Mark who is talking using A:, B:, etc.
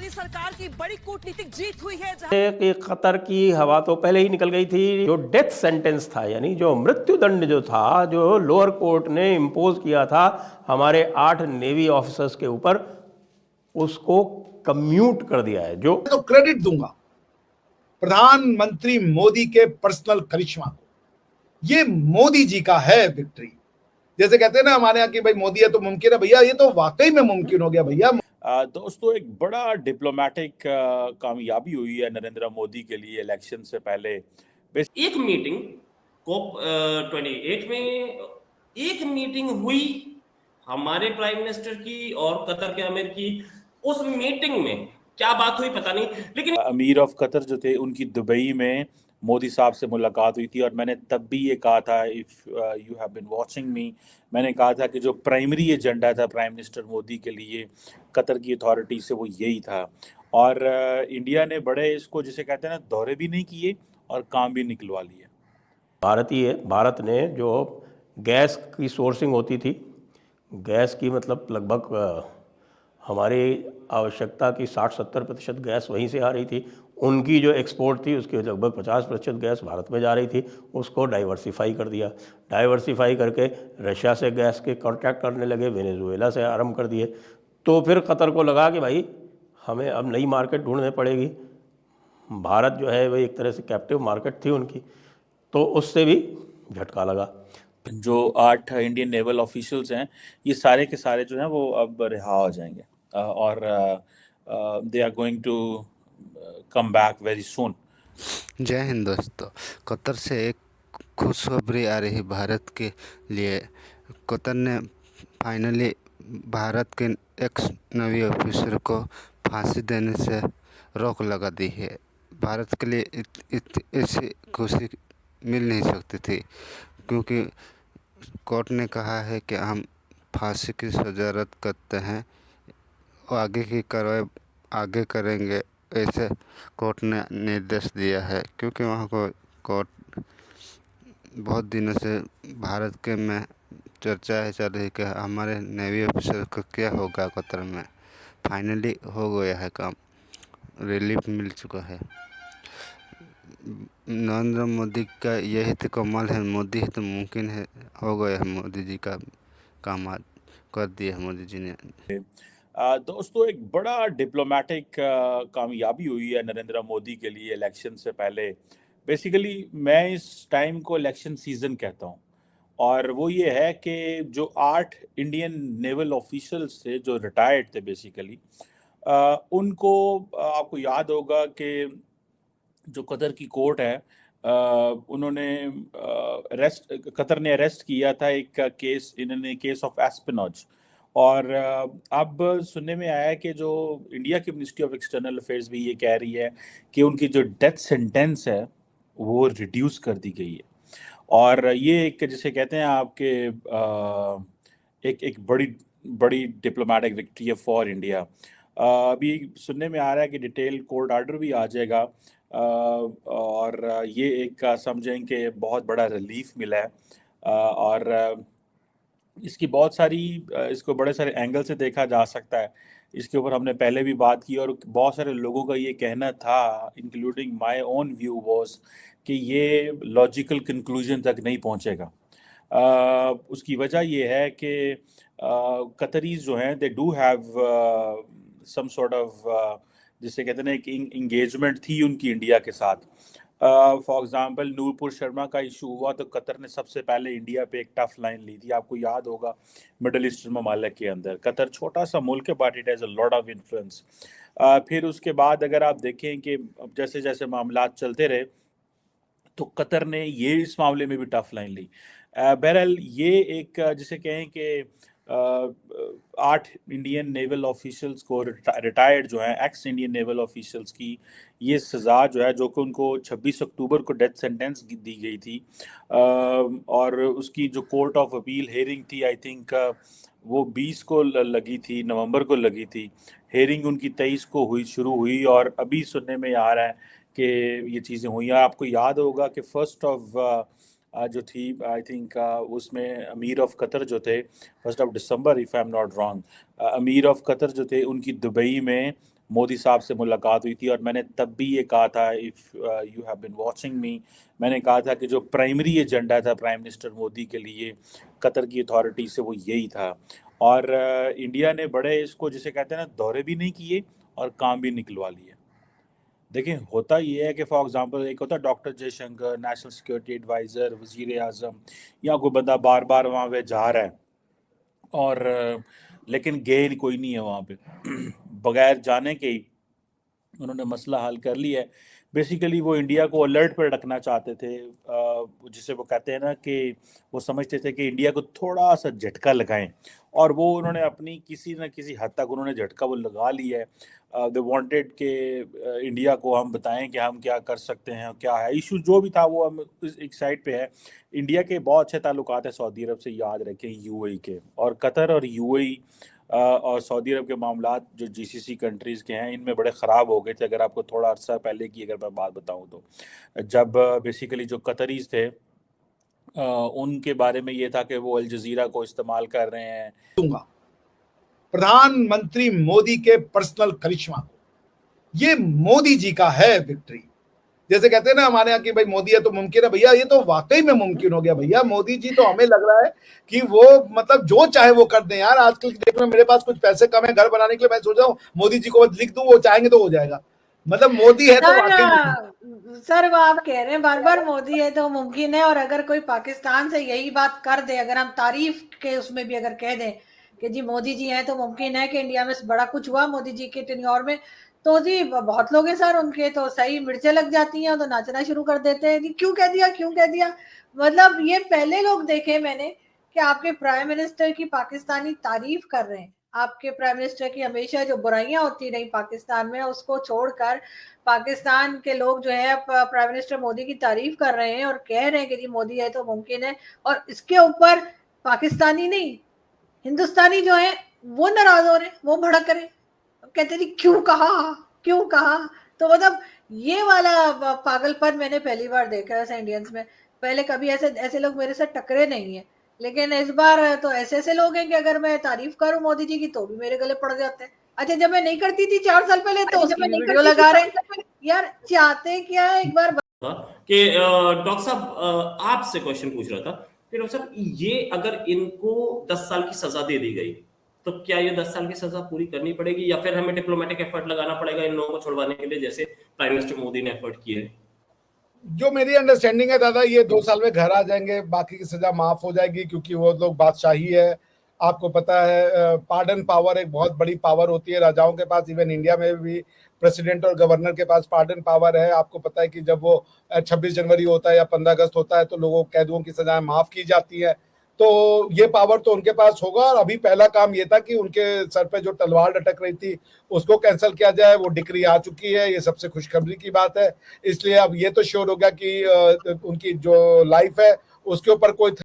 A: वाली सरकार की बड़ी कूटनीतिक जीत हुई है।
B: कि कतर की हवा तो पहले ही निकल गई थी। जो डेथ सेंटेंस था, यानी जो मृत्युदंड जो था, जो लोअर कोर्ट ने इम्पोज किया था हमारे 8 नेवी ऑफिसर्स के ऊपर, उसको कम्यूट कर दिया है। जो
C: तो क्रेडिट दूंगा प्रधानमंत्री मोदी के पर्सनल करिश्मा को। ये मोदी जी का है विक्ट्री। जैसे कहते हैं ना हमारे यहाँ की भाई मोदी है तो मुमकिन है, भैया ये तो वाकई में मुमकिन हो गया भैया।
D: दोस्तों, एक बड़ा डिप्लोमेटिक कामयाबी हुई है नरेंद्र मोदी के लिए इलेक्शन से पहले।
E: एक मीटिंग COP 28 में एक मीटिंग हुई हमारे प्राइम मिनिस्टर की और कतर के अमीर की। उस मीटिंग में क्या बात हुई पता नहीं, लेकिन
D: अमीर ऑफ कतर जो थे उनकी दुबई में मोदी साहब से मुलाकात हुई थी। और मैंने तब भी ये कहा था, if you have been watching me, मैंने कहा था कि जो प्राइमरी एजेंडा था प्राइम मिनिस्टर मोदी के लिए कतर की अथॉरिटी से, वो यही था। और इंडिया ने बड़े इसको जिसे कहते हैं ना, दौरे भी नहीं किए और काम भी निकलवा लिए।
B: भारत ने जो गैस की सोर्सिंग होती थी, गैस की मतलब लगभग हमारी आवश्यकता की 60-70% गैस वहीं से आ रही थी। उनकी जो एक्सपोर्ट थी उसकी लगभग 50% गैस भारत में जा रही थी। उसको डाइवर्सिफाई कर दिया। डाइवर्सिफाई करके रशिया से गैस के कॉन्ट्रैक्ट करने लगे, वेनेजुएला से आरंभ कर दिए। तो फिर कतर को लगा कि भाई हमें अब नई मार्केट ढूंढने पड़ेगी। भारत जो है वही एक तरह से कैप्टिव मार्केट थी उनकी, तो उससे भी झटका लगा।
D: जो 8 इंडियन नेवल ऑफिशियल्स हैं, ये सारे के सारे जो हैं वो अब रिहा हो जाएंगे और they are going to come back very soon.
F: जय हिंद दोस्तों। कतर से एक खुशखबरी आ रही भारत के लिए। कतर ने फाइनली भारत के एक्स नेवी ऑफिसर को फांसी देने से रोक लगा दी है। भारत के लिए ऐसी खुशी मिल नहीं सकती थी, क्योंकि कोर्ट ने कहा है कि हम फांसी की सजा रद्द करते हैं और आगे की कार्रवाई आगे करेंगे, ऐसे कोर्ट ने निर्देश दिया है। क्योंकि वहाँ को कोर्ट बहुत दिनों से भारत के में चर्चा है चल रही कि हमारे नेवी ऑफिसर को क्या होगा कतर में। फाइनली हो गया है काम, रिलीफ मिल चुका है। नरेंद्र मोदी का यही तो कमाल है, मोदी है तो मुमकिन है। हो गया है, मोदी जी का काम कर दिया है मोदी जी ने।
D: दोस्तों, एक बड़ा डिप्लोमेटिक कामयाबी हुई है नरेंद्र मोदी के लिए इलेक्शन से पहले। बेसिकली मैं इस टाइम को इलेक्शन सीजन कहता हूँ, और वो ये है कि जो 8 इंडियन नेवल ऑफिशियल्स थे जो रिटायर्ड थे बेसिकली, उनको आपको याद होगा कि जो कतर की कोर्ट है, उन्होंने कतर ने अरेस्ट किया था एक केस, इन्होंने केस ऑफ एस्पिनॉज। और अब सुनने में आया है कि जो इंडिया की मिनिस्ट्री ऑफ एक्सटर्नल अफेयर्स भी ये कह रही है कि उनकी जो डेथ सेंटेंस है वो रिड्यूस कर दी गई है। और ये एक जिसे कहते हैं आपके एक बड़ी बड़ी डिप्लोमेटिक विक्ट्री है फॉर इंडिया। अभी सुनने में आ रहा है कि डिटेल कोर्ट ऑर्डर भी आ जाएगा, और ये एक समझें कि बहुत बड़ा रिलीफ मिला है। और इसकी बहुत सारी इसको बड़े सारे एंगल से देखा जा सकता है। इसके ऊपर हमने पहले भी बात की और बहुत सारे लोगों का ये कहना था, including my own view was, कि ये लॉजिकल कंक्लूजन तक नहीं पहुंचेगा। उसकी वजह ये है कि कतरीज जो हैं, they do have some sort of जिसे कहते हैं ना, एक इंगेजमेंट थी उनकी इंडिया के साथ। फॉर एग्जांपल नूरपुर शर्मा का इशू हुआ तो कतर ने सबसे पहले इंडिया पे एक टफ लाइन ली थी। आपको याद होगा, मिडल ईस्टर्न ममालिक के अंदर कतर छोटा सा मुल्क है, but it has a lot of influence. फिर उसके बाद अगर आप देखें कि जैसे जैसे मामलात चलते रहे तो कतर ने ये इस मामले में भी टफ लाइन ली। बहरहाल ये एक जिसे कहें कि 8 इंडियन नेवल ऑफिशियल्स को, रिटायर्ड जो हैं एक्स इंडियन नेवल ऑफिशियल्स की, ये सज़ा जो है, जो कि उनको 26 अक्टूबर को डेथ सेंटेंस दी गई थी, और उसकी जो कोर्ट ऑफ अपील हेयरिंग थी, आई थिंक वो 20 को लगी थी, नवंबर को लगी थी। हेयरिंग उनकी 23 को शुरू हुई और अभी सुनने में आ रहा है कि ये चीज़ें हुई। आपको याद होगा कि फर्स्ट ऑफ जो थी, आई थिंक उसमें अमीर ऑफ कतर जो थे, 1 दिसंबर if I am not wrong, अमीर ऑफ कतर जो थे उनकी दुबई में मोदी साहब से मुलाकात हुई थी और मैंने तब भी ये कहा था, if you have been watching me, मैंने कहा था कि जो प्राइमरी एजेंडा था प्राइम मिनिस्टर मोदी के लिए कतर की अथॉरिटी से वो यही था। और इंडिया ने बड़े इसको जिसे कहते हैं ना दौरे भी नहीं किए और काम भी निकलवा लिए। देखिए होता ये है कि फॉर एग्जांपल एक होता है doctor Jaishankar, national security adviser, वज़ीर आज़म, या कोई बंदा बार बार वहाँ पे जा रहा है और लेकिन गए कोई नहीं है वहाँ पे बगैर जाने के ही उन्होंने मसला हल कर लिया है। बेसिकली वो इंडिया को अलर्ट पर रखना चाहते थे, जिसे वो कहते हैं ना कि वो समझते थे कि इंडिया को थोड़ा सा झटका लगाएं, और वो उन्होंने अपनी किसी न किसी हद तक उन्होंने झटका वो लगा लिया है। दे वांटेड कि इंडिया को हम बताएं कि हम क्या कर सकते हैं, क्या है इशू जो भी था वो हम एक साइड पे है। इंडिया के बहुत अच्छे ताल्लुकात हैं सऊदी अरब से, याद रखें, यूएई के, और कतर और यूएई और सऊदी अरब के मामलात जो जीसीसी कंट्रीज़ के हैं इनमें बड़े ख़राब हो गए थे। अगर आपको थोड़ा अर्सा पहले की अगर मैं बात बताऊं तो जब बेसिकली जो कतरीज़ थे उनके बारे में ये था कि वो अल जज़ीरा को इस्तेमाल कर रहे हैं।
C: दूंगा प्रधानमंत्री मोदी के पर्सनल करिश्मा को, ये मोदी जी का है विक्ट्री। जैसे कहते हैं ना हमारे यहाँ की भाई मोदी है तो मुमकिन है, भैया ये तो वाकई में मुमकिन हो गया। भैया मोदी जी तो हमें लग रहा है कि वो मतलब जो चाहे वो कर दें यार। आजकल की डेट में मेरे पास कुछ पैसे कम है घर बनाने के लिए, मैं सोच रहा हूँ मोदी जी को लिख दूं, वो चाहेंगे तो हो जाएगा। मतलब मोदी है तो वाकई
G: सर वो आप कह रहे हैं बार बार मोदी है तो मुमकिन है, और अगर कोई पाकिस्तान से यही बात कर दे, अगर हम तारीफ के उसमें भी अगर कह दें कि जी मोदी जी हैं तो मुमकिन है कि इंडिया में बड़ा कुछ हुआ मोदी जी के टेन्योर में, तो जी बहुत लोग हैं सर उनके तो सही मिर्चें लग जाती हैं तो नाचना शुरू कर देते हैं जी क्यों कह दिया क्यों कह दिया। मतलब ये पहले लोग देखे मैंने कि आपके प्राइम मिनिस्टर की पाकिस्तानी तारीफ कर रहे हैं, आपके प्राइम मिनिस्टर की हमेशा जो बुराइयां होती रही पाकिस्तान में उसको छोड़कर पाकिस्तान के लोग जो है प्राइम मिनिस्टर मोदी की तारीफ कर रहे हैं और कह रहे हैं कि जी मोदी है तो मुमकिन है। और इसके ऊपर पाकिस्तानी नहीं हिंदुस्तानी जो है वो नाराज हो रहे हैं, वो भड़क रहे, कहते जी क्यों कहा। तो मतलब ये वाला पागलपन मैंने पहली बार देखा है इंडियंस में। पहले कभी ऐसे लोग मेरे साथ टकरे नहीं है, लेकिन इस बार तो ऐसे लोग हैं कि अगर मैं तारीफ करूं मोदी जी की तो भी मेरे गले पड़ जाते हैं। अच्छा जब मैं नहीं करती थी 4 साल पहले तो उसकी वीडियो लगा रहे हैं। यार चाहते क्या है, एक बार
E: कि डॉक्टर साहब आपसे क्वेश्चन पूछ रहा था कि डॉक्टर साहब ये अगर इनको 10 साल की सजा दे दी गई तो क्या ये 10 साल की सजा पूरी करनी पड़ेगी या फिर हमें डिप्लोमेटिक एफर्ट लगाना पड़ेगा इन लोगों को छुड़वाने के लिए जैसे प्राइम मिनिस्टर मोदी ने एफर्ट किए है?
C: जो मेरी अंडरस्टैंडिंग है दादा, ये 2 साल में घर आ जाएंगे, बाकी की सजा माफ हो जाएगी, क्योंकि वो लोग बादशाही है। आपको पता है पार्डन पावर एक बहुत बड़ी पावर होती है राजाओं के पास, इवन इंडिया में भी प्रेसिडेंट और गवर्नर के पास पार्डन पावर है। आपको पता है कि जब वो 26 जनवरी होता है या 15 अगस्त होता है तो लोगों कैदियों की सजाएं माफ की जाती है। तो ये पावर तो उनके पास होगा। और अभी पहला काम ये था कि उनके सर पे जो तलवार लटक रही थी उसको कैंसिल किया जाए, वो डिक्री आ चुकी है, ये सबसे खुशखबरी की बात है। इसलिए अब ये तो श्योर हो गया कि उनकी जो लाइफ है उसके ऊपर कोई